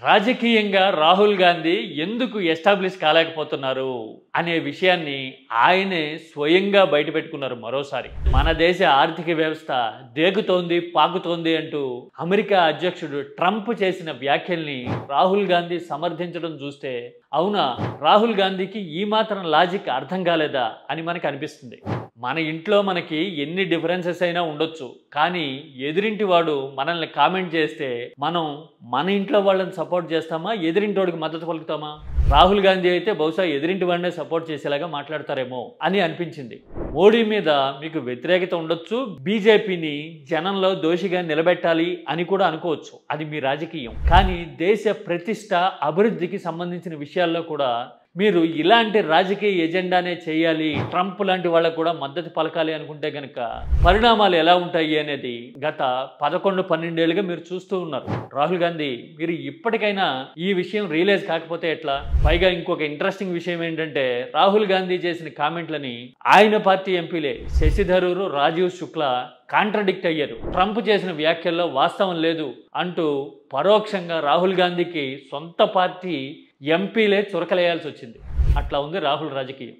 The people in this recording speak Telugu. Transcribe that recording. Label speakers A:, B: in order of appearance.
A: రాజకీయంగా రాహుల్ గాంధీ ఎందుకు ఎస్టాబ్లిష్ కాలేకపోతున్నారు అనే విషయాన్ని ఆయనే స్వయంగా బయటపెట్టుకున్నారు మరోసారి. మన దేశ ఆర్థిక వ్యవస్థ దేగుతోంది, పాకుతోంది అంటూ అమెరికా అధ్యక్షుడు ట్రంప్ చేసిన వ్యాఖ్యల్ని రాహుల్ గాంధీ సమర్థించడం చూస్తే అవునా, రాహుల్ గాంధీకి ఈ మాత్రం లాజిక్ అర్థం కాలేదా అని మనకు అనిపిస్తుంది. మన ఇంట్లో మనకి ఎన్ని డిఫరెన్సెస్ అయినా ఉండొచ్చు, కానీ ఎదురింటి వాడు మనల్ని కామెంట్ చేస్తే మనం మన ఇంట్లో వాళ్ళని సపోర్ట్ చేస్తామా, ఎదురింటి వాడికి మద్దతు పలుకుతామా? రాహుల్ గాంధీ అయితే బహుశా ఎదురింటి వాడినే సపోర్ట్ చేసేలాగా మాట్లాడతారేమో అని అనిపించింది. మోడీ మీద మీకు వ్యతిరేకత ఉండొచ్చు, బీజేపీని జనంలో దోషిగా నిలబెట్టాలి అని కూడా అనుకోవచ్చు, అది మీ రాజకీయం. కానీ దేశ ప్రతిష్ట, అభివృద్ధికి సంబంధించిన విషయాల్లో కూడా మీరు ఇలాంటి రాజకీయ ఎజెండానే చేయాలి, ట్రంప్ లాంటి వాళ్ళకు కూడా మద్దతు పలకాలి అనుకుంటే గనక పరిణామాలు ఎలా ఉంటాయి అనేది గత 11-12 ఏళ్ళుగా మీరు చూస్తూ ఉన్నారు. రాహుల్ గాంధీ, మీరు ఇప్పటికైనా ఈ విషయం రియలైజ్ కాకపోతే ఎట్లా? పైగా ఇంకొక ఇంట్రెస్టింగ్ విషయం ఏంటంటే, రాహుల్ గాంధీ చేసిన కామెంట్లని ఆయన పార్టీ ఎంపీలే శశి థరూర్, రాజీవ్ శుక్లా కాంట్రడిక్ట్ అయ్యారు. ట్రంప్ చేసిన వ్యాఖ్యల్లో వాస్తవం లేదు అంటూ పరోక్షంగా రాహుల్ గాంధీకి సొంత పార్టీ ఎంపీలే చురకలేయాల్సి వచ్చింది. అట్లా ఉంది రాహుల్ రాజకీయం.